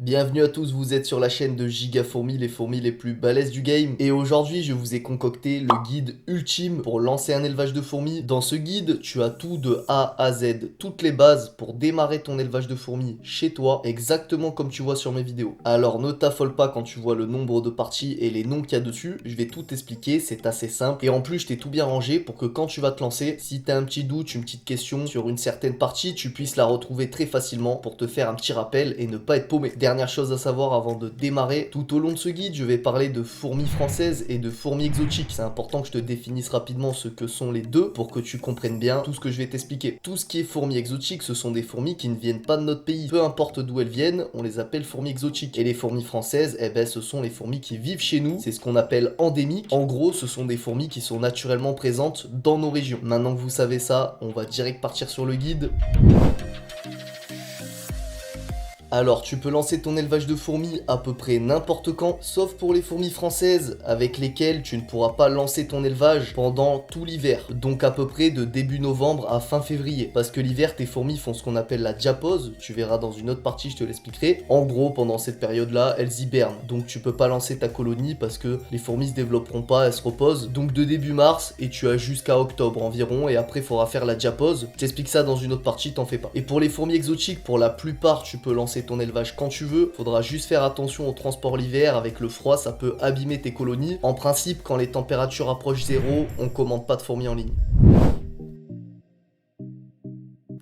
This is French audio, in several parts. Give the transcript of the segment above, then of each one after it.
Bienvenue à tous, vous êtes sur la chaîne de Gigafourmis, les fourmis les plus balèzes du game. Et aujourd'hui, je vous ai concocté le guide ultime pour lancer un élevage de fourmis. Dans ce guide, tu as tout de A à Z, toutes les bases pour démarrer ton élevage de fourmis chez toi, exactement comme tu vois sur mes vidéos. Alors ne t'affole pas quand tu vois le nombre de parties et les noms qu'il y a dessus, je vais tout t'expliquer, c'est assez simple. Et en plus, je t'ai tout bien rangé pour que quand tu vas te lancer, si tu as un petit doute, une petite question sur une certaine partie, tu puisses la retrouver très facilement pour te faire un petit rappel et ne pas être paumé. Dernière chose à savoir avant de démarrer, tout au long de ce guide, je vais parler de fourmis françaises et de fourmis exotiques. C'est important que je te définisse rapidement ce que sont les deux pour que tu comprennes bien tout ce que je vais t'expliquer. Tout ce qui est fourmis exotiques, ce sont des fourmis qui ne viennent pas de notre pays. Peu importe d'où elles viennent, on les appelle fourmis exotiques. Et les fourmis françaises, eh ben, ce sont les fourmis qui vivent chez nous. C'est ce qu'on appelle endémiques. En gros, ce sont des fourmis qui sont naturellement présentes dans nos régions. Maintenant que vous savez ça, on va direct partir sur le guide. Alors, tu peux lancer ton élevage de fourmis à peu près n'importe quand, sauf pour les fourmis françaises, avec lesquelles tu ne pourras pas lancer ton élevage pendant tout l'hiver. Donc à peu près de début novembre à fin février. Parce que l'hiver, tes fourmis font ce qu'on appelle la diapause, tu verras dans une autre partie, je te l'expliquerai. En gros, pendant cette période-là, elles hibernent. Donc tu peux pas lancer ta colonie parce que les fourmis se développeront pas, elles se reposent. Donc de début mars, et tu as jusqu'à octobre environ, et après il faudra faire la diapause. Je t'explique ça dans une autre partie, t'en fais pas. Et pour les fourmis exotiques, pour la plupart, tu peux lancer ton élevage quand tu veux, faudra juste faire attention au transport l'hiver, avec le froid ça peut abîmer tes colonies. En principe, quand les températures approchent zéro, on commande pas de fourmis en ligne.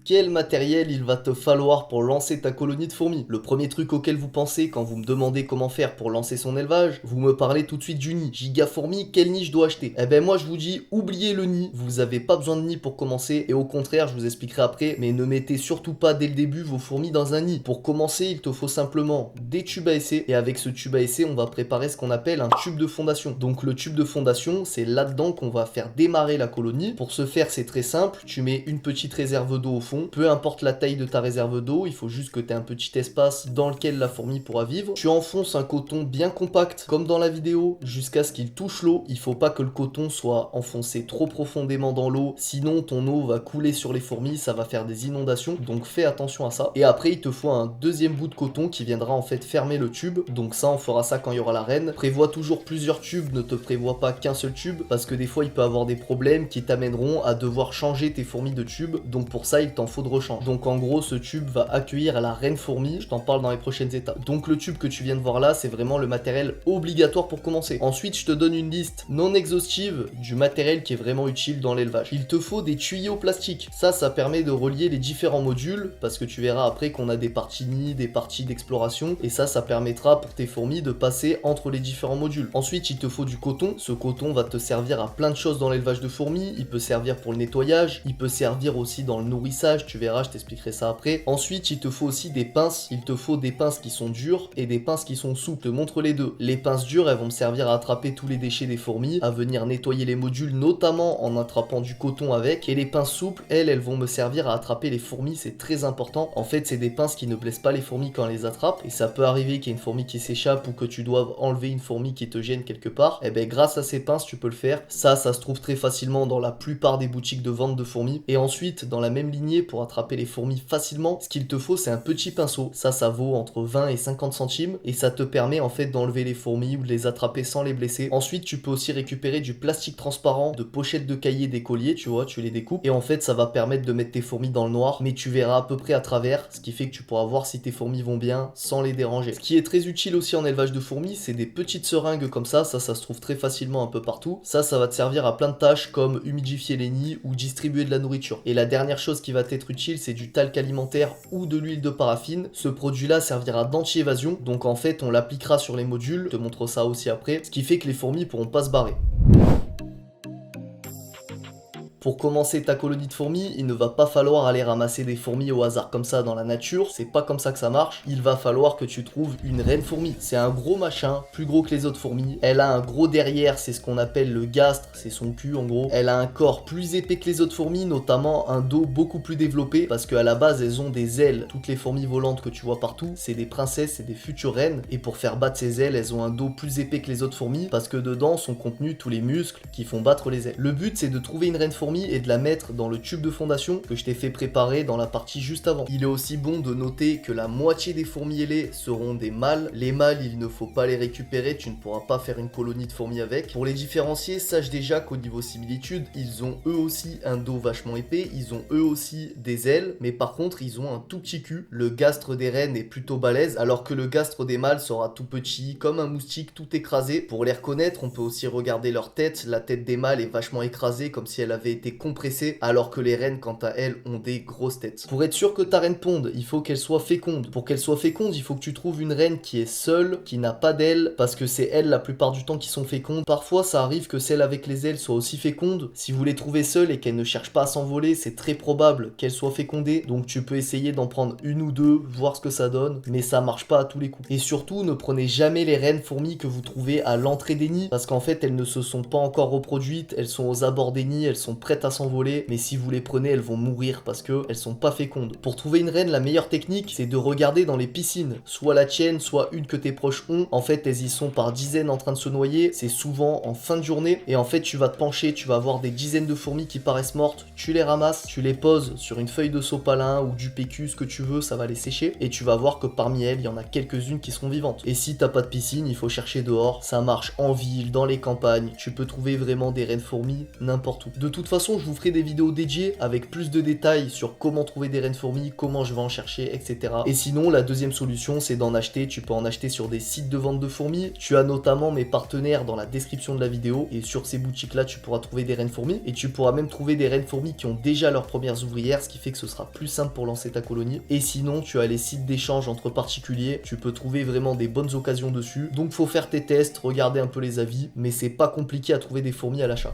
Quel matériel il va te falloir pour lancer ta colonie de fourmis? Le premier truc auquel vous pensez quand vous me demandez comment faire pour lancer son élevage, vous me parlez tout de suite du nid. Giga fourmis, quel nid je dois acheter? Eh ben moi je vous dis, oubliez le nid, vous avez pas besoin de nid pour commencer, et au contraire je vous expliquerai après, mais ne mettez surtout pas dès le début vos fourmis dans un nid. Pour commencer, il te faut simplement des tubes à essai, et avec ce tube à essai, on va préparer ce qu'on appelle un tube de fondation. Donc le tube de fondation, c'est là-dedans qu'on va faire démarrer la colonie. Pour ce faire, c'est très simple, tu mets une petite réserve d'eau au fond. Peu importe la taille de ta réserve d'eau, il faut juste que tu aies un petit espace dans lequel la fourmi pourra vivre. Tu enfonces un coton bien compact, comme dans la vidéo, jusqu'à ce qu'il touche l'eau. Il faut pas que le coton soit enfoncé trop profondément dans l'eau, sinon ton eau va couler sur les fourmis, ça va faire des inondations, donc fais attention à ça. Et après, il te faut un deuxième bout de coton qui viendra en fait fermer le tube, donc ça, on fera ça quand il y aura la reine. Prévois toujours plusieurs tubes, ne te prévois pas qu'un seul tube, parce que des fois, il peut avoir des problèmes qui t'amèneront à devoir changer tes fourmis de tube, donc pour ça, il t'en faut de rechange. Donc en gros, ce tube va accueillir la reine fourmi, je t'en parle dans les prochaines étapes. Donc le tube que tu viens de voir là, c'est vraiment le matériel obligatoire pour commencer. Ensuite, je te donne une liste non exhaustive du matériel qui est vraiment utile dans l'élevage. Il te faut des tuyaux plastiques. Ça permet de relier les différents modules, parce que tu verras après qu'on a des parties nids, des parties d'exploration, et ça permettra pour tes fourmis de passer entre les différents modules. Ensuite, il te faut du coton. Ce coton va te servir à plein de choses dans l'élevage de fourmis. Il peut servir pour le nettoyage, il peut servir aussi dans le nourrissage, tu verras, je t'expliquerai ça après. Ensuite, il te faut aussi des pinces. Il te faut des pinces qui sont dures et des pinces qui sont souples. Je te montre les deux. Les pinces dures, elles vont me servir à attraper tous les déchets des fourmis, à venir nettoyer les modules, notamment en attrapant du coton avec. Et les pinces souples, elles vont me servir à attraper les fourmis, c'est très important. En fait, c'est des pinces qui ne blessent pas les fourmis quand on les attrape. Et ça peut arriver qu'il y ait une fourmi qui s'échappe ou que tu doives enlever une fourmi qui te gêne quelque part. Et ben grâce à ces pinces, tu peux le faire. Ça se trouve très facilement dans la plupart des boutiques de vente de fourmis. Et ensuite, dans la même lignée, pour attraper les fourmis facilement, ce qu'il te faut, c'est un petit pinceau. Ça vaut entre 20 et 50 centimes et ça te permet en fait d'enlever les fourmis ou de les attraper sans les blesser. Ensuite, tu peux aussi récupérer du plastique transparent de pochettes de cahiers d'écoliers, tu vois, tu les découpes et en fait, ça va permettre de mettre tes fourmis dans le noir, mais tu verras à peu près à travers, ce qui fait que tu pourras voir si tes fourmis vont bien sans les déranger. Ce qui est très utile aussi en élevage de fourmis, c'est des petites seringues comme ça se trouve très facilement un peu partout. Ça va te servir à plein de tâches comme humidifier les nids ou distribuer de la nourriture. Et la dernière chose qui va t'être utile, c'est du talc alimentaire ou de l'huile de paraffine. Ce produit là servira d'anti-évasion, donc en fait on l'appliquera sur les modules, je te montre ça aussi après, ce qui fait que les fourmis pourront pas se barrer. Pour commencer ta colonie de fourmis, il ne va pas falloir aller ramasser des fourmis au hasard comme ça dans la nature, c'est pas comme ça que ça marche. Il va falloir que tu trouves une reine fourmi. C'est un gros machin, plus gros que les autres fourmis. Elle a un gros derrière, c'est ce qu'on appelle le gastre, c'est son cul en gros. Elle a un corps plus épais que les autres fourmis, notamment un dos beaucoup plus développé, parce qu'à la base elles ont des ailes. Toutes les fourmis volantes que tu vois partout, c'est des princesses, c'est des futures reines, et pour faire battre ces ailes, elles ont un dos plus épais que les autres fourmis, parce que dedans sont contenus tous les muscles qui font battre les ailes. Le but c'est de trouver une reine fourmi fourmi et de la mettre dans le tube de fondation que je t'ai fait préparer dans la partie juste avant. Il est aussi bon de noter que la moitié des fourmis ailées seront des mâles. Les mâles, il ne faut pas les récupérer, tu ne pourras pas faire une colonie de fourmis avec. Pour les différencier, sache déjà qu'au niveau similitude, ils ont eux aussi un dos vachement épais, ils ont eux aussi des ailes, mais par contre, ils ont un tout petit cul. Le gastre des reines est plutôt balèze, alors que le gastre des mâles sera tout petit, comme un moustique tout écrasé. Pour les reconnaître, on peut aussi regarder leur tête. La tête des mâles est vachement écrasée, comme si elle avait été compressée, alors que les reines, quant à elles, ont des grosses têtes. Pour être sûr que ta reine ponde, il faut qu'elle soit féconde. Pour qu'elle soit féconde, il faut que tu trouves une reine qui est seule, qui n'a pas d'ailes, parce que c'est elles la plupart du temps qui sont fécondes. Parfois, ça arrive que celles avec les ailes soient aussi fécondes. Si vous les trouvez seules et qu'elles ne cherchent pas à s'envoler, c'est très probable qu'elles soient fécondées. Donc tu peux essayer d'en prendre une ou deux, voir ce que ça donne, mais ça marche pas à tous les coups. Et surtout, ne prenez jamais les reines fourmis que vous trouvez à l'entrée des nids, parce qu'en fait, elles ne se sont pas encore reproduites, elles sont aux abords des nids, elles sont prêtes à s'envoler, mais si vous les prenez, elles vont mourir parce que elles sont pas fécondes. Pour trouver une reine, la meilleure technique, c'est de regarder dans les piscines, soit la tienne, soit une que tes proches ont. En fait, elles y sont par dizaines en train de se noyer, c'est souvent en fin de journée, et en fait, tu vas te pencher, tu vas avoir des dizaines de fourmis qui paraissent mortes, tu les ramasses, tu les poses sur une feuille de sopalin ou du PQ, ce que tu veux, ça va les sécher, et tu vas voir que parmi elles, il y en a quelques-unes qui seront vivantes. Et si t'as pas de piscine, il faut chercher dehors, ça marche en ville, dans les campagnes, tu peux trouver vraiment des reines fourmis n'importe où. De toute façon, je vous ferai des vidéos dédiées avec plus de détails sur comment trouver des reines fourmis, comment je vais en chercher, etc. Et sinon, la deuxième solution, c'est d'en acheter. Tu peux en acheter sur des sites de vente de fourmis. Tu as notamment mes partenaires dans la description de la vidéo, et sur ces boutiques-là, tu pourras trouver des reines fourmis, et tu pourras même trouver des reines fourmis qui ont déjà leurs premières ouvrières, ce qui fait que ce sera plus simple pour lancer ta colonie. Et sinon, tu as les sites d'échange entre particuliers, tu peux trouver vraiment des bonnes occasions dessus. Donc faut faire tes tests, regarder un peu les avis, mais c'est pas compliqué à trouver des fourmis à l'achat.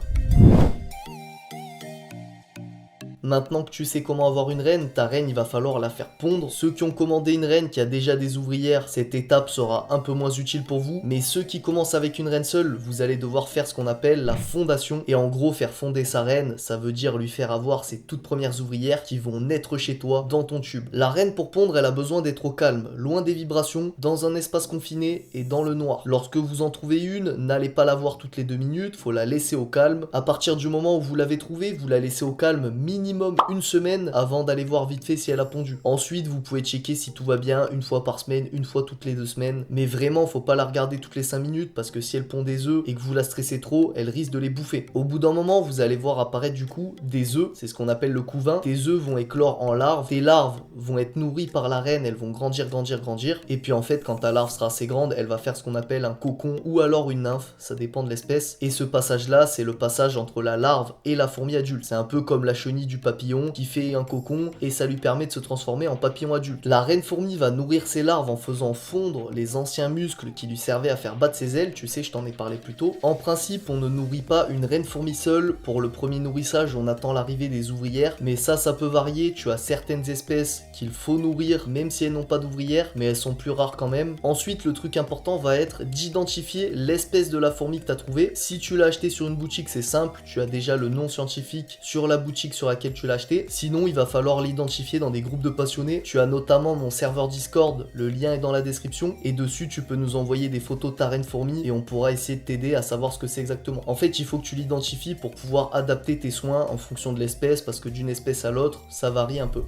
Maintenant que tu sais comment avoir une reine, ta reine, il va falloir la faire pondre. Ceux qui ont commandé une reine qui a déjà des ouvrières, cette étape sera un peu moins utile pour vous. Mais ceux qui commencent avec une reine seule, vous allez devoir faire ce qu'on appelle la fondation. Et en gros, faire fonder sa reine, ça veut dire lui faire avoir ses toutes premières ouvrières qui vont naître chez toi, dans ton tube. La reine, pour pondre, elle a besoin d'être au calme, loin des vibrations, dans un espace confiné et dans le noir. Lorsque vous en trouvez une, n'allez pas la voir toutes les 2 minutes, faut la laisser au calme. À partir du moment où vous l'avez trouvée, vous la laissez au calme minimum une semaine avant d'aller voir vite fait si elle a pondu. Ensuite, vous pouvez checker si tout va bien une fois par semaine, une fois toutes les 2 semaines. Mais vraiment, faut pas la regarder toutes les 5 minutes parce que si elle pond des œufs et que vous la stressez trop, elle risque de les bouffer. Au bout d'un moment, vous allez voir apparaître du coup des œufs, c'est ce qu'on appelle le couvain. Tes œufs vont éclore en larves. Tes larves vont être nourries par la reine, elles vont grandir, grandir, grandir. Et puis en fait, quand ta larve sera assez grande, elle va faire ce qu'on appelle un cocon ou alors une nymphe, ça dépend de l'espèce. Et ce passage-là, c'est le passage entre la larve et la fourmi adulte. C'est un peu comme la chenille du papillon qui fait un cocon et ça lui permet de se transformer en papillon adulte. La reine fourmi va nourrir ses larves en faisant fondre les anciens muscles qui lui servaient à faire battre ses ailes, tu sais, je t'en ai parlé plus tôt. En principe, on ne nourrit pas une reine fourmi seule. Pour le premier nourrissage, on attend l'arrivée des ouvrières, mais ça peut varier. Tu as certaines espèces qu'il faut nourrir même si elles n'ont pas d'ouvrières, mais elles sont plus rares quand même. Ensuite, le truc important va être d'identifier l'espèce de la fourmi que tu as trouvée. Si tu l'as acheté sur une boutique, c'est simple, tu as déjà le nom scientifique sur la boutique sur laquelle tu l'as acheté. Sinon, il va falloir l'identifier dans des groupes de passionnés. Tu as notamment mon serveur Discord, le lien est dans la description, et dessus tu peux nous envoyer des photos de ta reine fourmi et on pourra essayer de t'aider à savoir ce que c'est exactement. En fait, il faut que tu l'identifies pour pouvoir adapter tes soins en fonction de l'espèce, parce que d'une espèce à l'autre, ça varie un peu.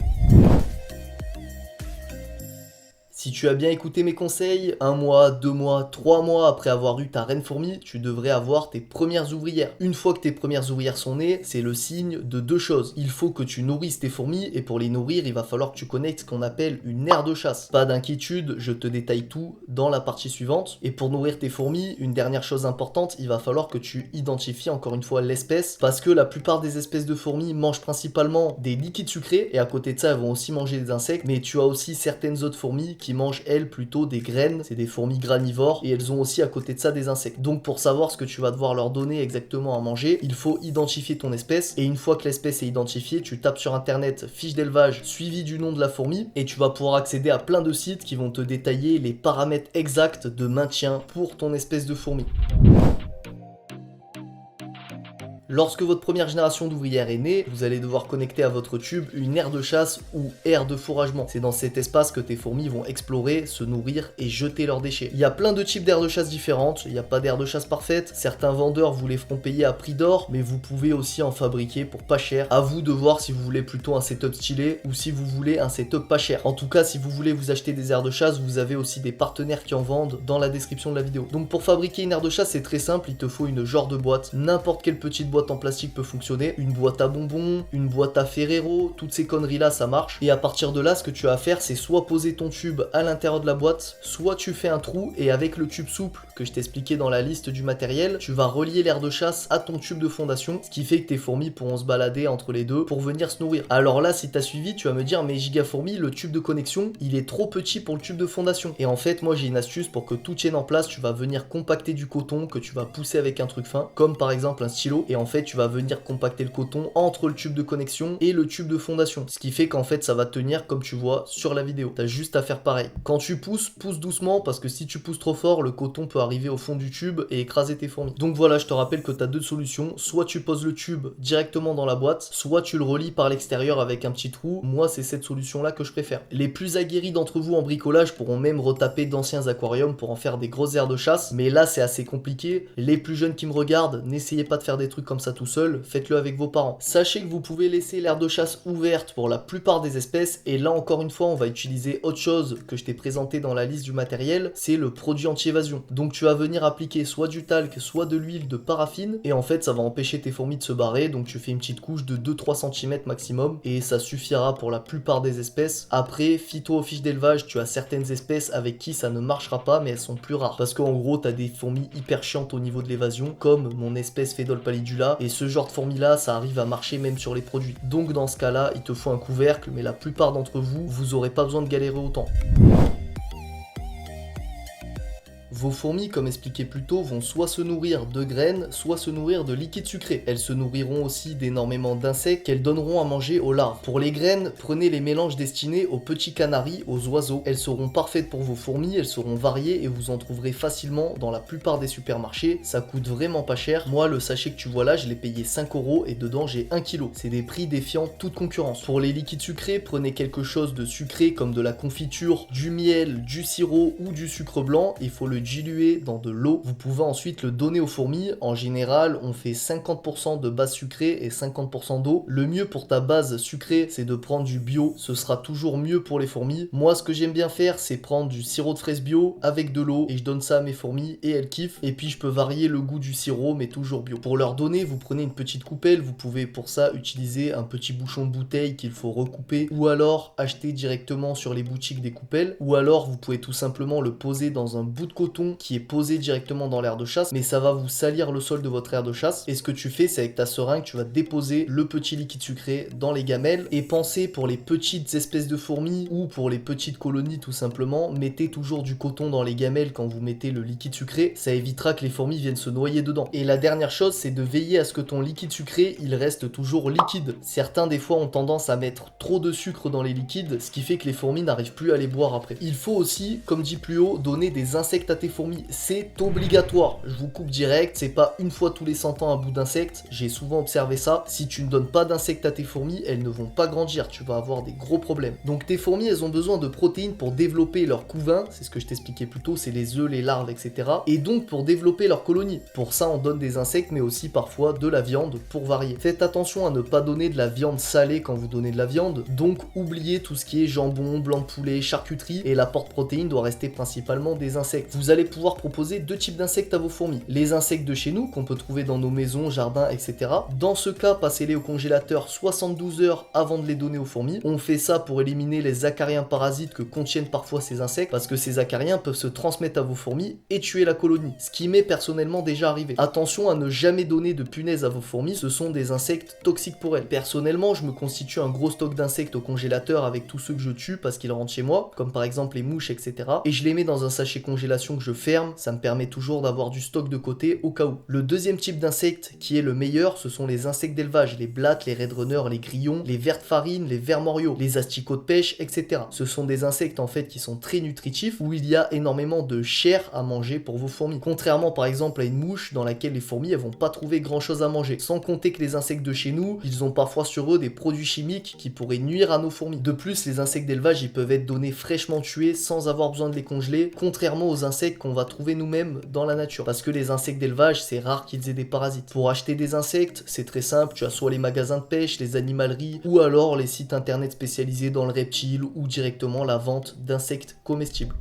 Si tu as bien écouté mes conseils, 1 mois, 2 mois, 3 mois après avoir eu ta reine fourmi, tu devrais avoir tes premières ouvrières. Une fois que tes premières ouvrières sont nées, c'est le signe de 2 choses. Il faut que tu nourrisses tes fourmis et pour les nourrir, il va falloir que tu connectes ce qu'on appelle une aire de chasse. Pas d'inquiétude, je te détaille tout dans la partie suivante. Et pour nourrir tes fourmis, une dernière chose importante, il va falloir que tu identifies encore une fois l'espèce, parce que la plupart des espèces de fourmis mangent principalement des liquides sucrés et à côté de ça, elles vont aussi manger des insectes, mais tu as aussi certaines autres fourmis qui mangent elles plutôt des graines, c'est des fourmis granivores et elles ont aussi à côté de ça des insectes. Donc pour savoir ce que tu vas devoir leur donner exactement à manger, il faut identifier ton espèce et une fois que l'espèce est identifiée, tu tapes sur internet fiche d'élevage suivi du nom de la fourmi et tu vas pouvoir accéder à plein de sites qui vont te détailler les paramètres exacts de maintien pour ton espèce de fourmi. Lorsque votre première génération d'ouvrières est née, vous allez devoir connecter à votre tube une aire de chasse ou aire de fourragement. C'est dans cet espace que tes fourmis vont explorer, se nourrir et jeter leurs déchets. Il y a plein de types d'aires de chasse différentes, il n'y a pas d'aire de chasse parfaite, certains vendeurs vous les feront payer à prix d'or, mais vous pouvez aussi en fabriquer pour pas cher. À vous de voir si vous voulez plutôt un setup stylé ou si vous voulez un setup pas cher. En tout cas, si vous voulez vous acheter des aires de chasse, vous avez aussi des partenaires qui en vendent dans la description de la vidéo. Donc pour fabriquer une aire de chasse, c'est très simple, il te faut une genre de boîte. N'importe quelle petite boîte en plastique peut fonctionner, une boîte à bonbons, une boîte à Ferrero, toutes ces conneries là ça marche. Et à partir de là, ce que tu as à faire, c'est soit poser ton tube à l'intérieur de la boîte, soit tu fais un trou et avec le tube souple que je t'ai expliqué dans la liste du matériel, tu vas relier l'aire de chasse à ton tube de fondation, ce qui fait que tes fourmis pourront se balader entre les deux pour venir se nourrir. Alors là, si t'as suivi, tu vas me dire, mais Gigafourmi, le tube de connexion, il est trop petit pour le tube de fondation. Et en fait, moi j'ai une astuce pour que tout tienne en place. Tu vas venir compacter du coton que tu vas pousser avec un truc fin, comme par exemple un stylo, et en fait tu vas venir compacter le coton entre le tube de connexion et le tube de fondation, ce qui fait qu'en fait ça va tenir comme tu vois sur la vidéo. T'as juste à faire pareil. Quand tu pousses, pousse doucement parce que si tu pousses trop fort, le coton peut arriver au fond du tube et écraser tes fourmis. Donc voilà, je te rappelle que t'as deux solutions, soit tu poses le tube directement dans la boîte, soit tu le relis par l'extérieur avec un petit trou. Moi c'est cette solution là que je préfère. Les plus aguerris d'entre vous en bricolage pourront même retaper d'anciens aquariums pour en faire des grosses aires de chasse, mais là c'est assez compliqué. Les plus jeunes qui me regardent, n'essayez pas de faire des trucs comme ça tout seul, faites-le avec vos parents. Sachez que vous pouvez laisser l'aire de chasse ouverte pour la plupart des espèces, et là encore une fois on va utiliser autre chose que je t'ai présenté dans la liste du matériel, c'est le produit anti-évasion. Donc tu vas venir appliquer soit du talc, soit de l'huile de paraffine, et en fait ça va empêcher tes fourmis de se barrer, donc tu fais une petite couche de 2-3 cm maximum, et ça suffira pour la plupart des espèces. Après, fie-toi aux fiches d'élevage, tu as certaines espèces avec qui ça ne marchera pas, mais elles sont plus rares, parce qu'en gros t'as des fourmis hyper chiantes au niveau de l'évasion, comme mon espèce Phédole pallidula, et ce genre de fourmis là, ça arrive à marcher même sur les produits. Donc dans ce cas là, il te faut un couvercle, mais la plupart d'entre vous, vous aurez pas besoin de galérer autant. Vos fourmis, comme expliqué plus tôt, vont soit se nourrir de graines, soit se nourrir de liquide sucré. Elles se nourriront aussi d'énormément d'insectes qu'elles donneront à manger aux larves. Pour les graines, prenez les mélanges destinés aux petits canaris, aux oiseaux. Elles seront parfaites pour vos fourmis, elles seront variées et vous en trouverez facilement dans la plupart des supermarchés. Ça coûte vraiment pas cher. Moi, le sachet que tu vois là, je l'ai payé 5 € et dedans j'ai 1 kg. C'est des prix défiant toute concurrence. Pour les liquides sucrés, prenez quelque chose de sucré comme de la confiture, du miel, du sirop ou du sucre blanc. Il faut le diluer dans de l'eau. Vous pouvez ensuite le donner aux fourmis. En général, on fait 50% de base sucrée et 50% d'eau. Le mieux pour ta base sucrée, c'est de prendre du bio. Ce sera toujours mieux pour les fourmis. Moi, ce que j'aime bien faire, c'est prendre du sirop de fraise bio avec de l'eau et je donne ça à mes fourmis et elles kiffent. Et puis, je peux varier le goût du sirop, mais toujours bio. Pour leur donner, vous prenez une petite coupelle. Vous pouvez pour ça utiliser un petit bouchon de bouteille qu'il faut recouper ou alors acheter directement sur les boutiques des coupelles. Ou alors, vous pouvez tout simplement le poser dans un bout de coton qui est posé directement dans l'aire de chasse, mais ça va vous salir le sol de votre aire de chasse. Et ce que tu fais, c'est avec ta seringue, tu vas déposer le petit liquide sucré dans les gamelles. Et pensez, pour les petites espèces de fourmis ou pour les petites colonies tout simplement, mettez toujours du coton dans les gamelles quand vous mettez le liquide sucré. Ça évitera que les fourmis viennent se noyer dedans. Et la dernière chose, c'est de veiller à ce que ton liquide sucré, il reste toujours liquide. Certains des fois ont tendance à mettre trop de sucre dans les liquides, ce qui fait que les fourmis n'arrivent plus à les boire après. Il faut aussi, comme dit plus haut, donner des insectes à tes fourmis, c'est obligatoire. Je vous coupe direct, c'est pas une fois tous les 100 ans un bout d'insectes, j'ai souvent observé ça. Si tu ne donnes pas d'insectes à tes fourmis, elles ne vont pas grandir, tu vas avoir des gros problèmes. Donc tes fourmis, elles ont besoin de protéines pour développer leur couvain, c'est ce que je t'expliquais plus tôt, c'est les œufs, les larves, etc. Et donc pour développer leur colonie. Pour ça, on donne des insectes, mais aussi parfois de la viande pour varier. Faites attention à ne pas donner de la viande salée quand vous donnez de la viande, donc oubliez tout ce qui est jambon, blanc de poulet, charcuterie, et l'apport de protéines doit rester principalement des insectes. Vous allez pouvoir proposer deux types d'insectes à vos fourmis. Les insectes de chez nous, qu'on peut trouver dans nos maisons, jardins, etc. Dans ce cas, passez-les au congélateur 72 heures avant de les donner aux fourmis. On fait ça pour éliminer les acariens parasites que contiennent parfois ces insectes, parce que ces acariens peuvent se transmettre à vos fourmis et tuer la colonie, ce qui m'est personnellement déjà arrivé. Attention à ne jamais donner de punaises à vos fourmis, ce sont des insectes toxiques pour elles. Personnellement, je me constitue un gros stock d'insectes au congélateur avec tous ceux que je tue parce qu'ils rentrent chez moi, comme par exemple les mouches, etc. Et je les mets dans un sachet congélation que je ferme, ça me permet toujours d'avoir du stock de côté au cas où. Le deuxième type d'insectes qui est le meilleur, ce sont les insectes d'élevage, les blattes, les raidrunners, les grillons, les vers de farine, les vers moriaux, les asticots de pêche, etc. Ce sont des insectes en fait qui sont très nutritifs, où il y a énormément de chair à manger pour vos fourmis. Contrairement par exemple à une mouche dans laquelle les fourmis elles vont pas trouver grand chose à manger. Sans compter que les insectes de chez nous, ils ont parfois sur eux des produits chimiques qui pourraient nuire à nos fourmis. De plus, les insectes d'élevage ils peuvent être donnés fraîchement tués sans avoir besoin de les congeler, contrairement aux insectes qu'on va trouver nous-mêmes dans la nature. Parce que les insectes d'élevage, c'est rare qu'ils aient des parasites. Pour acheter des insectes, c'est très simple, tu as soit les magasins de pêche, les animaleries, ou alors les sites internet spécialisés dans le reptile ou directement la vente d'insectes comestibles.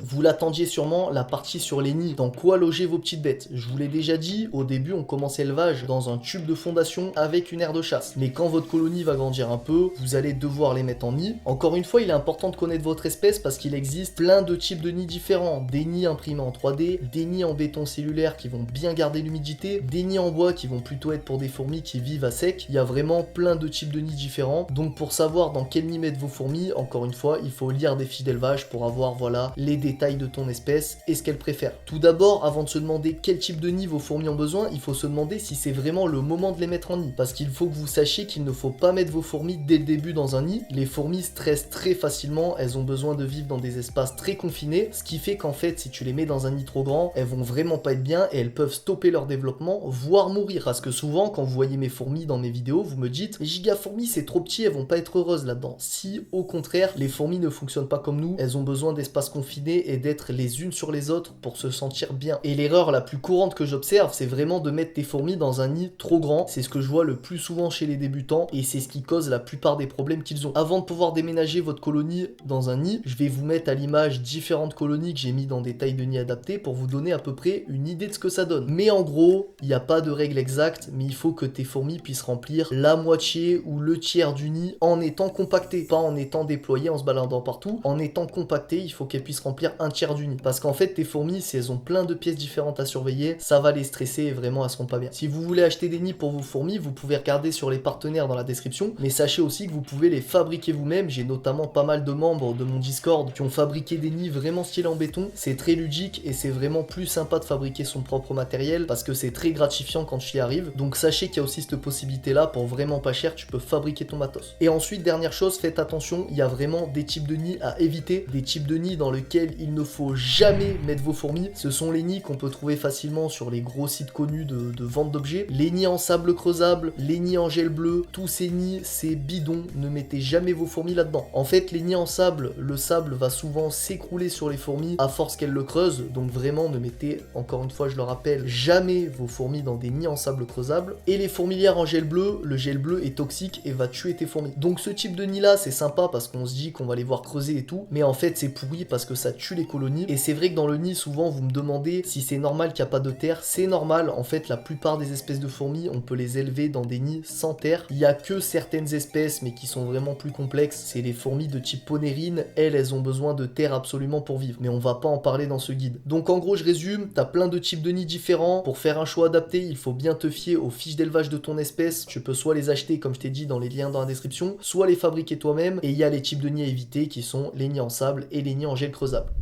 Vous l'attendiez sûrement, la partie sur les nids, dans quoi loger vos petites bêtes. Je vous l'ai déjà dit, au début on commence l'élevage dans un tube de fondation avec une aire de chasse. Mais quand votre colonie va grandir un peu, vous allez devoir les mettre en nid. Encore une fois, il est important de connaître votre espèce parce qu'il existe plein de types de nids différents. Des nids imprimés en 3D, des nids en béton cellulaire qui vont bien garder l'humidité, des nids en bois qui vont plutôt être pour des fourmis qui vivent à sec. Il y a vraiment plein de types de nids différents. Donc pour savoir dans quel nid mettre vos fourmis, encore une fois, il faut lire des fiches d'élevage pour avoir voilà les détails de ton espèce et ce qu'elle préfère. Tout d'abord, avant de se demander quel type de nid vos fourmis ont besoin, il faut se demander si c'est vraiment le moment de les mettre en nid. Parce qu'il faut que vous sachiez qu'il ne faut pas mettre vos fourmis dès le début dans un nid. Les fourmis stressent très facilement, elles ont besoin de vivre dans des espaces très confinés, ce qui fait qu'en fait, si tu les mets dans un nid trop grand, elles vont vraiment pas être bien et elles peuvent stopper leur développement, voire mourir. Parce que souvent, quand vous voyez mes fourmis dans mes vidéos, vous me dites, mais giga fourmis, c'est trop petit, elles vont pas être heureuses là-dedans. Si, au contraire, les fourmis ne fonctionnent pas comme nous, elles ont besoin d'espaces confinés et d'être les unes sur les autres pour se sentir bien. Et l'erreur la plus courante que j'observe, c'est vraiment de mettre tes fourmis dans un nid trop grand. C'est ce que je vois le plus souvent chez les débutants et c'est ce qui cause la plupart des problèmes qu'ils ont. Avant de pouvoir déménager votre colonie dans un nid, je vais vous mettre à l'image différentes colonies que j'ai mis dans des tailles de nid adaptées pour vous donner à peu près une idée de ce que ça donne. Mais en gros, il n'y a pas de règle exacte, mais il faut que tes fourmis puissent remplir la moitié ou le tiers du nid en étant compactées, pas en étant déployées, en se baladant partout. En étant compactées, il faut qu'elles puissent remplir un tiers du nid. Parce qu'en fait, tes fourmis, si elles ont plein de pièces différentes à surveiller, ça va les stresser et vraiment elles seront pas bien. Si vous voulez acheter des nids pour vos fourmis, vous pouvez regarder sur les partenaires dans la description, mais sachez aussi que vous pouvez les fabriquer vous-même. J'ai notamment pas mal de membres de mon Discord qui ont fabriqué des nids vraiment stylés en béton. C'est très ludique et c'est vraiment plus sympa de fabriquer son propre matériel parce que c'est très gratifiant quand tu y arrives. Donc sachez qu'il y a aussi cette possibilité là, pour vraiment pas cher, tu peux fabriquer ton matos. Et ensuite, dernière chose, faites attention, il y a vraiment des types de nids à éviter, des types de nids dans lesquels il ne faut jamais mettre vos fourmis. Ce sont les nids qu'on peut trouver facilement sur les gros sites connus de vente d'objets. Les nids en sable creusable, les nids en gel bleu, tous ces nids, c'est bidon. Ne mettez jamais vos fourmis là-dedans. En fait, les nids en sable, le sable va souvent s'écrouler sur les fourmis à force qu'elles le creusent. Donc vraiment, ne mettez, encore une fois, je le rappelle, jamais vos fourmis dans des nids en sable creusable. Et les fourmilières en gel bleu, le gel bleu est toxique et va tuer tes fourmis. Donc ce type de nid-là, c'est sympa parce qu'on se dit qu'on va les voir creuser et tout. Mais en fait, c'est pourri parce que ça tue les colonies. Et c'est vrai que dans le nid, souvent, vous me demandez si c'est normal qu'il n'y a pas de terre. C'est normal, en fait, la plupart des espèces de fourmis, on peut les élever dans des nids sans terre. Il n'y a que certaines espèces, mais qui sont vraiment plus complexes. C'est les fourmis de type ponérine. Elles ont besoin de terre absolument pour vivre. Mais on va pas en parler dans ce guide. Donc en gros, je résume, t'as plein de types de nids différents. Pour faire un choix adapté, il faut bien te fier aux fiches d'élevage de ton espèce. Tu peux soit les acheter, comme je t'ai dit, dans les liens dans la description, soit les fabriquer toi-même. Et il y a les types de nids à éviter qui sont les nids en sable et les nids en gel creusable.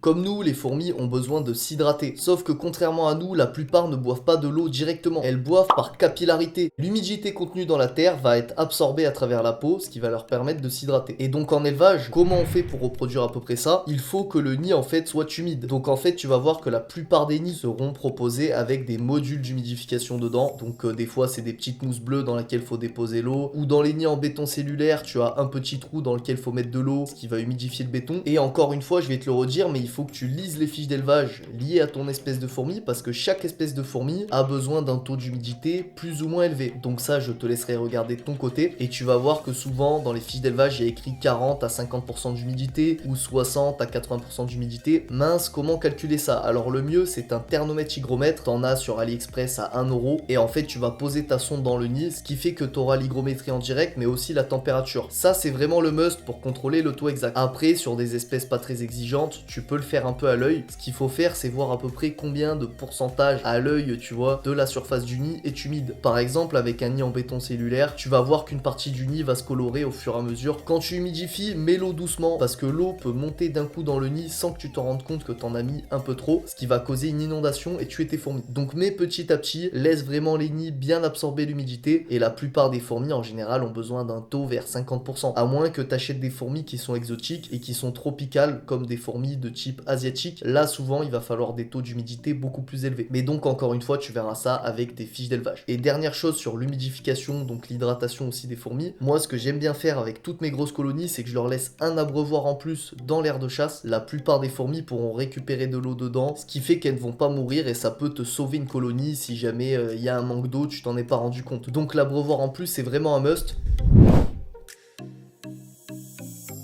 Comme nous, les fourmis ont besoin de s'hydrater. Sauf que contrairement à nous, la plupart ne boivent pas de l'eau directement. Elles boivent par capillarité. L'humidité contenue dans la terre va être absorbée à travers la peau, ce qui va leur permettre de s'hydrater. Et donc en élevage, comment on fait pour reproduire à peu près ça? Il faut que le nid en fait soit humide. Donc en fait, tu vas voir que la plupart des nids seront proposés avec des modules d'humidification dedans. Donc des fois, c'est des petites mousses bleues dans lesquelles il faut déposer l'eau. Ou dans les nids en béton cellulaire, tu as un petit trou dans lequel il faut mettre de l'eau, ce qui va humidifier le béton. Et encore une fois, je vais te le redire, mais il faut que tu lises les fiches d'élevage liées à ton espèce de fourmi parce que chaque espèce de fourmi a besoin d'un taux d'humidité plus ou moins élevé. Donc ça, je te laisserai regarder de ton côté et tu vas voir que souvent dans les fiches d'élevage, il y a écrit 40 à 50% d'humidité ou 60 à 80% d'humidité. Mince, comment calculer ça? Alors le mieux, c'est un thermomètre hygromètre. T'en as sur AliExpress à 1€ et en fait, tu vas poser ta sonde dans le nid, ce qui fait que tu auras l'hygrométrie en direct mais aussi la température. Ça, c'est vraiment le must pour contrôler le taux exact. Après, sur des espèces pas très exigeantes, tu peux le faire un peu à l'œil. Ce qu'il faut faire, c'est voir à peu près combien de pourcentage à l'œil, tu vois, de la surface du nid est humide. Par exemple, avec un nid en béton cellulaire, tu vas voir qu'une partie du nid va se colorer au fur et à mesure. Quand tu humidifies, mets l'eau doucement parce que l'eau peut monter d'un coup dans le nid sans que tu t'en rendes compte que t'en as mis un peu trop, ce qui va causer une inondation et tuer tes fourmis. Donc mets petit à petit, laisse vraiment les nids bien absorber l'humidité et la plupart des fourmis en général ont besoin d'un taux vers 50%, à moins que tu achètes des fourmis qui sont exotiques et qui sont tropicales comme des fourmis de type asiatique. Là souvent il va falloir des taux d'humidité beaucoup plus élevés. Mais donc encore une fois tu verras ça avec des fiches d'élevage. Et dernière chose sur l'humidification, donc l'hydratation aussi des fourmis, moi ce que j'aime bien faire avec toutes mes grosses colonies, c'est que je leur laisse un abreuvoir en plus dans l'aire de chasse. La plupart des fourmis pourront récupérer de l'eau dedans, ce qui fait qu'elles ne vont pas mourir et ça peut te sauver une colonie si jamais il y a un manque d'eau, tu t'en es pas rendu compte. Donc l'abreuvoir en plus c'est vraiment un must.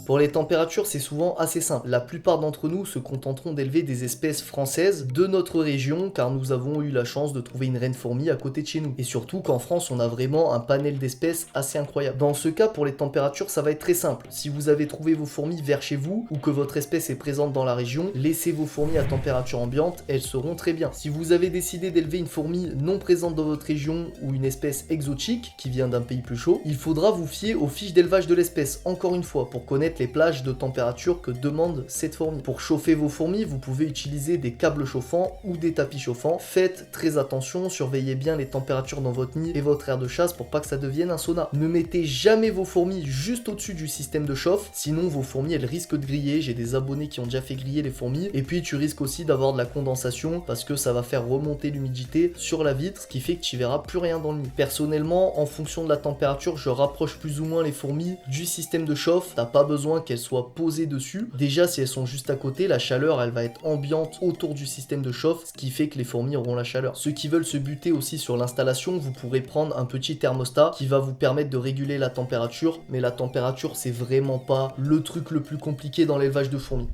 Pour les températures, c'est souvent assez simple. La plupart d'entre nous se contenteront d'élever des espèces françaises de notre région car nous avons eu la chance de trouver une reine fourmi à côté de chez nous. Et surtout qu'en France, on a vraiment un panel d'espèces assez incroyable. Dans ce cas, pour les températures, ça va être très simple. Si vous avez trouvé vos fourmis vers chez vous ou que votre espèce est présente dans la région, laissez vos fourmis à température ambiante, elles seront très bien. Si vous avez décidé d'élever une fourmi non présente dans votre région ou une espèce exotique qui vient d'un pays plus chaud, il faudra vous fier aux fiches d'élevage de l'espèce, encore une fois, pour connaître les plages de température que demande cette fourmi. Pour chauffer vos fourmis, vous pouvez utiliser des câbles chauffants ou des tapis chauffants. Faites très attention, surveillez bien les températures dans votre nid et votre aire de chasse pour pas que ça devienne un sauna. Ne mettez jamais vos fourmis juste au-dessus du système de chauffe, sinon vos fourmis elles risquent de griller. J'ai des abonnés qui ont déjà fait griller les fourmis. Et puis tu risques aussi d'avoir de la condensation parce que ça va faire remonter l'humidité sur la vitre, ce qui fait que tu verras plus rien dans le nid. Personnellement, en fonction de la température, je rapproche plus ou moins les fourmis du système de chauffe. T'as pas besoin qu'elles soient posées dessus. Déjà, si elles sont juste à côté, la chaleur, elle va être ambiante autour du système de chauffe, ce qui fait que les fourmis auront la chaleur. Ceux qui veulent se buter aussi sur l'installation, vous pourrez prendre un petit thermostat qui va vous permettre de réguler la température, mais la température, c'est vraiment pas le truc le plus compliqué dans l'élevage de fourmis.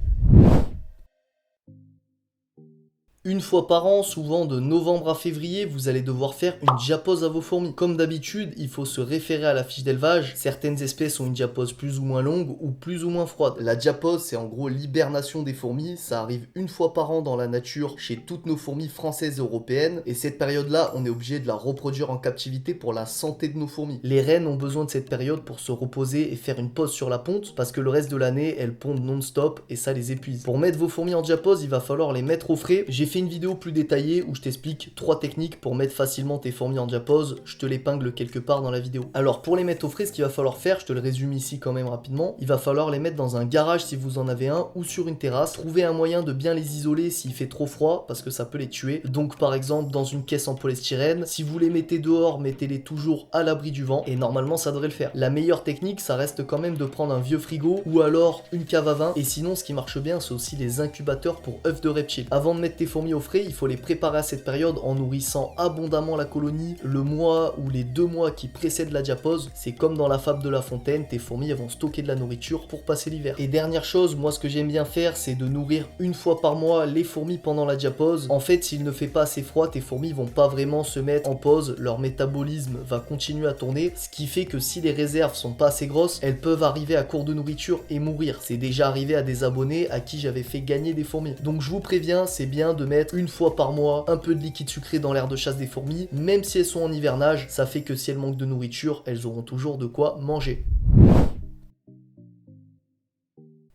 Une fois par an, souvent de novembre à février, vous allez devoir faire une diapause à vos fourmis. Comme d'habitude, il faut se référer à la fiche d'élevage. Certaines espèces ont une diapause plus ou moins longue ou plus ou moins froide. La diapause, c'est en gros l'hibernation des fourmis. Ça arrive une fois par an dans la nature chez toutes nos fourmis françaises et européennes. Et cette période-là, on est obligé de la reproduire en captivité pour la santé de nos fourmis. Les reines ont besoin de cette période pour se reposer et faire une pause sur la ponte parce que le reste de l'année, elles pondent non-stop et ça les épuise. Pour mettre vos fourmis en diapause, il va falloir les mettre au frais. J'ai fait une vidéo plus détaillée où je t'explique 3 techniques pour mettre facilement tes fourmis en diapause, je te l'épingle quelque part dans la vidéo. Alors pour les mettre au frais, ce qu'il va falloir faire, je te le résume ici quand même rapidement, il va falloir les mettre dans un garage si vous en avez un ou sur une terrasse, trouver un moyen de bien les isoler s'il fait trop froid parce que ça peut les tuer, donc par exemple dans une caisse en polystyrène, si vous les mettez dehors, mettez-les toujours à l'abri du vent et normalement ça devrait le faire. La meilleure technique, ça reste quand même de prendre un vieux frigo ou alors une cave à vin et sinon ce qui marche bien c'est aussi les incubateurs pour œufs de reptiles. Avant de mettre tes fourmis au frais, il faut les préparer à cette période en nourrissant abondamment la colonie le mois ou les 2 mois qui précèdent la diapause. C'est comme dans la fable de La Fontaine, tes fourmis elles vont stocker de la nourriture pour passer l'hiver. Et dernière chose, moi ce que j'aime bien faire c'est de nourrir une fois par mois les fourmis pendant la diapause. En fait s'il ne fait pas assez froid, tes fourmis vont pas vraiment se mettre en pause, leur métabolisme va continuer à tourner, ce qui fait que si les réserves sont pas assez grosses, elles peuvent arriver à court de nourriture et mourir. C'est déjà arrivé à des abonnés à qui j'avais fait gagner des fourmis. Donc je vous préviens, c'est bien de mettre une fois par mois un peu de liquide sucré dans l'aire de chasse des fourmis, même si elles sont en hivernage, ça fait que si elles manquent de nourriture, elles auront toujours de quoi manger.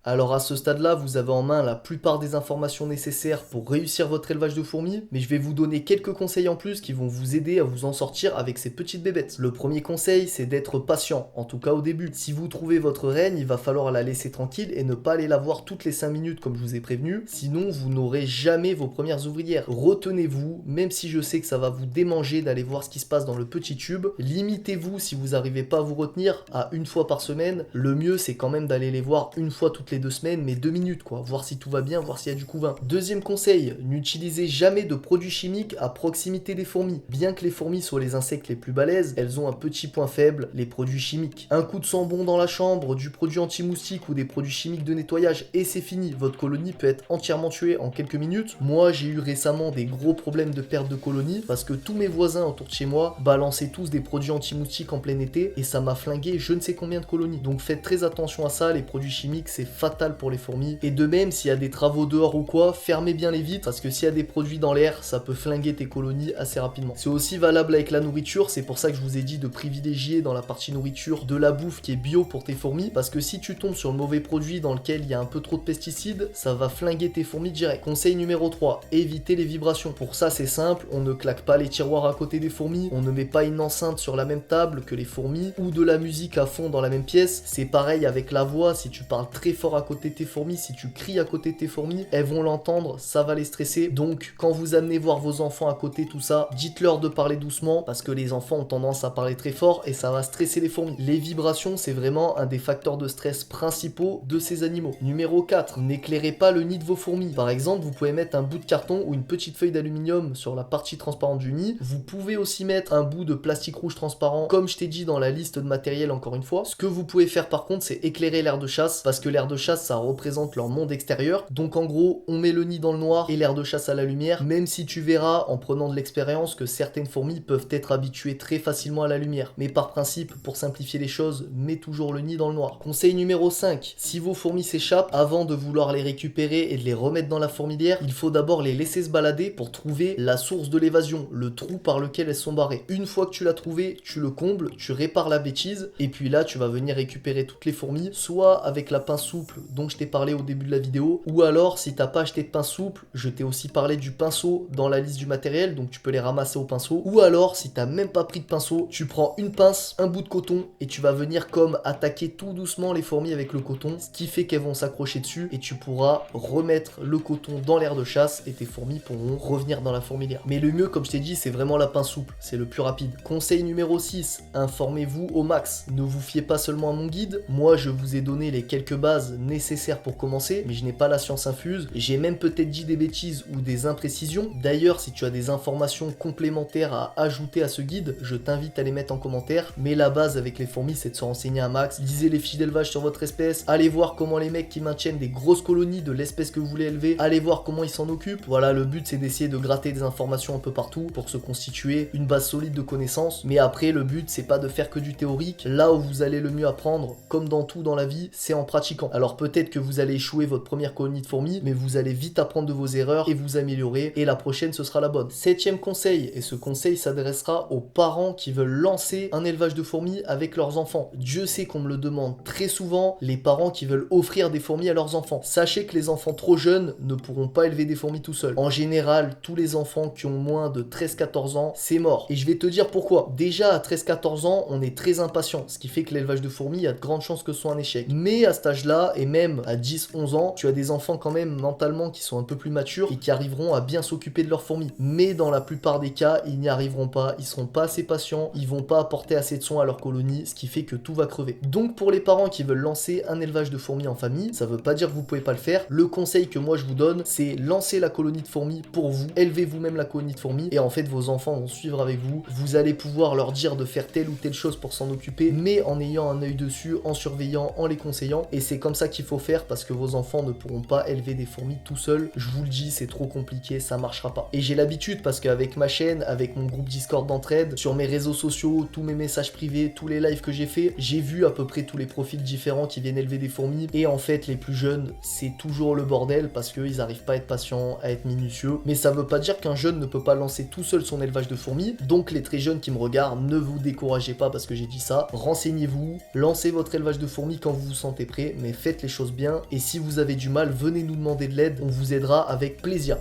Alors à ce stade-là, vous avez en main la plupart des informations nécessaires pour réussir votre élevage de fourmis, mais je vais vous donner quelques conseils en plus qui vont vous aider à vous en sortir avec ces petites bébêtes. Le premier conseil, c'est d'être patient, en tout cas au début. Si vous trouvez votre reine, il va falloir la laisser tranquille et ne pas aller la voir toutes les 5 minutes comme je vous ai prévenu, sinon vous n'aurez jamais vos premières ouvrières. Retenez-vous, même si je sais que ça va vous démanger d'aller voir ce qui se passe dans le petit tube, limitez-vous si vous n'arrivez pas à vous retenir à une fois par semaine. Le mieux, c'est quand même d'aller les voir une fois toutes les 2 semaines, mais 2 minutes quoi, voir si tout va bien, voir s'il y a du couvain. Deuxième conseil, n'utilisez jamais de produits chimiques à proximité des fourmis. Bien que les fourmis soient les insectes les plus balèzes, elles ont un petit point faible, les produits chimiques. Un coup de sambon dans la chambre, du produit anti-moustique ou des produits chimiques de nettoyage et c'est fini, votre colonie peut être entièrement tuée en quelques minutes. Moi j'ai eu récemment des gros problèmes de perte de colonie parce que tous mes voisins autour de chez moi balançaient tous des produits anti-moustiques en plein été et ça m'a flingué je ne sais combien de colonies. Donc faites très attention à ça, les produits chimiques c'est fatal pour les fourmis. Et de même, s'il y a des travaux dehors ou quoi, fermez bien les vitres parce que s'il y a des produits dans l'air, ça peut flinguer tes colonies assez rapidement. C'est aussi valable avec la nourriture, c'est pour ça que je vous ai dit de privilégier dans la partie nourriture de la bouffe qui est bio pour tes fourmis, parce que si tu tombes sur le mauvais produit dans lequel il y a un peu trop de pesticides, ça va flinguer tes fourmis direct. Conseil numéro 3, évitez les vibrations. Pour ça c'est simple, on ne claque pas les tiroirs à côté des fourmis, on ne met pas une enceinte sur la même table que les fourmis, ou de la musique à fond dans la même pièce. C'est pareil avec la voix, si tu parles très fort à côté de tes fourmis, si tu cries à côté de tes fourmis, elles vont l'entendre, ça va les stresser. Donc quand vous amenez voir vos enfants à côté, tout ça, dites-leur de parler doucement, parce que les enfants ont tendance à parler très fort et ça va stresser les fourmis. Les vibrations, c'est vraiment un des facteurs de stress principaux de ces animaux. Numéro 4, n'éclairez pas le nid de vos fourmis. Par exemple, vous pouvez mettre un bout de carton ou une petite feuille d'aluminium sur la partie transparente du nid. Vous pouvez aussi mettre un bout de plastique rouge transparent, comme je t'ai dit dans la liste de matériel encore une fois. Ce que vous pouvez faire par contre, c'est éclairer l'aire de chasse, parce que l'aire de chasse, ça représente leur monde extérieur. Donc en gros, on met le nid dans le noir et l'aire de chasse à la lumière, même si tu verras en prenant de l'expérience que certaines fourmis peuvent être habituées très facilement à la lumière. Mais par principe, pour simplifier les choses, mets toujours le nid dans le noir. Conseil numéro 5, si vos fourmis s'échappent, avant de vouloir les récupérer et de les remettre dans la fourmilière, il faut d'abord les laisser se balader pour trouver la source de l'évasion, le trou par lequel elles sont barrées. Une fois que tu l'as trouvé, tu le combles, tu répares la bêtise, et puis là tu vas venir récupérer toutes les fourmis, soit avec la pince souple dont je t'ai parlé au début de la vidéo, ou alors si t'as pas acheté de pince souple, je t'ai aussi parlé du pinceau dans la liste du matériel, donc tu peux les ramasser au pinceau, ou alors si t'as même pas pris de pinceau, tu prends une pince, un bout de coton, et tu vas venir comme attaquer tout doucement les fourmis avec le coton, ce qui fait qu'elles vont s'accrocher dessus, et tu pourras remettre le coton dans l'aire de chasse, et tes fourmis pourront revenir dans la fourmilière. Mais le mieux, comme je t'ai dit, c'est vraiment la pince souple, c'est le plus rapide. Conseil numéro 6, informez-vous au max. Ne vous fiez pas seulement à mon guide, moi je vous ai donné les quelques bases nécessaires pour commencer, mais je n'ai pas la science infuse, j'ai même peut-être dit des bêtises ou des imprécisions. D'ailleurs, si tu as des informations complémentaires à ajouter à ce guide, je t'invite à les mettre en commentaire, mais la base avec les fourmis, c'est de se renseigner un max, lisez les fiches d'élevage sur votre espèce, allez voir comment les mecs qui maintiennent des grosses colonies de l'espèce que vous voulez élever, allez voir comment ils s'en occupent. Voilà, le but c'est d'essayer de gratter des informations un peu partout pour se constituer une base solide de connaissances, mais après le but c'est pas de faire que du théorique, là où vous allez le mieux apprendre, comme dans tout dans la vie, c'est en pratiquant. Alors peut-être que vous allez échouer votre première colonie de fourmis, mais vous allez vite apprendre de vos erreurs et vous améliorer, et la prochaine ce sera la bonne. 7e conseil, et ce conseil s'adressera aux parents qui veulent lancer un élevage de fourmis avec leurs enfants. Dieu sait qu'on me le demande très souvent, les parents qui veulent offrir des fourmis à leurs enfants. Sachez que les enfants trop jeunes ne pourront pas élever des fourmis tout seuls. En général, tous les enfants qui ont moins de 13-14 ans, c'est mort. Et je vais te dire pourquoi. Déjà à 13-14 ans, on est très impatient, ce qui fait que l'élevage de fourmis, il y a de grandes chances que ce soit un échec. Mais à cet âge-là, et même à 10-11 ans, tu as des enfants quand même mentalement qui sont un peu plus matures et qui arriveront à bien s'occuper de leurs fourmis. Mais dans la plupart des cas, ils n'y arriveront pas, ils seront pas assez patients, ils vont pas apporter assez de soins à leur colonie, ce qui fait que tout va crever. Donc pour les parents qui veulent lancer un élevage de fourmis en famille, ça veut pas dire que vous pouvez pas le faire. Le conseil que moi je vous donne, c'est lancer la colonie de fourmis pour vous, élevez vous-même la colonie de fourmis, et en fait vos enfants vont suivre avec vous. Vous allez pouvoir leur dire de faire telle ou telle chose pour s'en occuper, mais en ayant un œil dessus, en surveillant, en les conseillant, et c'est comme ça qu'il faut faire parce que vos enfants ne pourront pas élever des fourmis tout seuls. Je vous le dis, c'est trop compliqué, ça marchera pas. Et j'ai l'habitude parce qu'avec ma chaîne, avec mon groupe Discord d'entraide, sur mes réseaux sociaux, tous mes messages privés, tous les lives que j'ai fait, j'ai vu à peu près tous les profils différents qui viennent élever des fourmis, et en fait les plus jeunes, c'est toujours le bordel parce qu'ils arrivent pas à être patients, à être minutieux, mais ça veut pas dire qu'un jeune ne peut pas lancer tout seul son élevage de fourmis. Donc les très jeunes qui me regardent, ne vous découragez pas parce que j'ai dit ça, renseignez-vous, lancez votre élevage de fourmis quand vous vous sentez prêt, mais faites les choses bien, et si vous avez du mal, venez nous demander de l'aide, on vous aidera avec plaisir.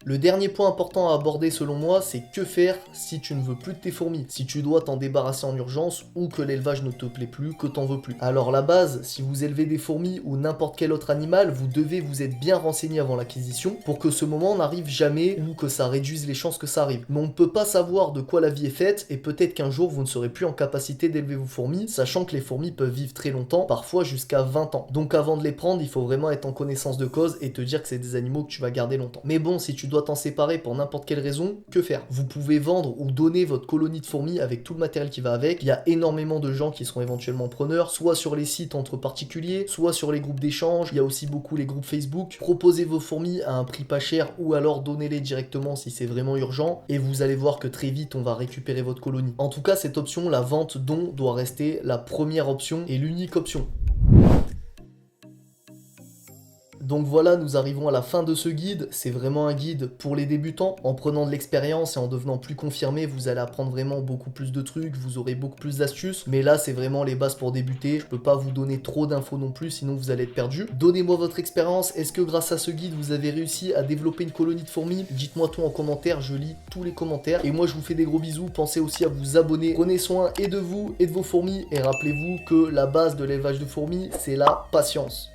Le dernier point important à aborder selon moi, c'est que faire si tu ne veux plus de tes fourmis, si tu dois t'en débarrasser en urgence ou que l'élevage ne te plaît plus, que t'en veux plus. Alors la base, si vous élevez des fourmis ou n'importe quel autre animal, vous devez vous être bien renseigné avant l'acquisition pour que ce moment n'arrive jamais ou que ça réduise les chances que ça arrive. Mais on ne peut pas savoir de quoi la vie est faite et peut-être qu'un jour vous ne serez plus en capacité d'élever vos fourmis, sachant que les fourmis peuvent vivre très longtemps, parfois jusqu'à 20 ans. Donc avant de les prendre, il faut vraiment être en connaissance de cause et te dire que c'est des animaux que tu vas garder longtemps. Mais bon, si tu dois dois t'en séparer pour n'importe quelle raison, que faire? Vous pouvez vendre ou donner votre colonie de fourmis avec tout le matériel qui va avec. Il y a énormément de gens qui seront éventuellement preneurs, soit sur les sites entre particuliers, soit sur les groupes d'échange. Il y a aussi beaucoup les groupes Facebook. Proposez vos fourmis à un prix pas cher ou alors donnez-les directement si c'est vraiment urgent et vous allez voir que très vite on va récupérer votre colonie. En tout cas, cette option, la vente don, doit rester la première option et l'unique option. Donc voilà, nous arrivons à la fin de ce guide. C'est vraiment un guide pour les débutants. En prenant de l'expérience et en devenant plus confirmé, vous allez apprendre vraiment beaucoup plus de trucs, vous aurez beaucoup plus d'astuces. Mais là, c'est vraiment les bases pour débuter. Je peux pas vous donner trop d'infos non plus, sinon vous allez être perdu. Donnez-moi votre expérience. Est-ce que grâce à ce guide, vous avez réussi à développer une colonie de fourmis? Dites-moi tout en commentaire, je lis tous les commentaires. Et moi, je vous fais des gros bisous. Pensez aussi à vous abonner. Prenez soin et de vous et de vos fourmis. Et rappelez-vous que la base de l'élevage de fourmis, c'est la patience.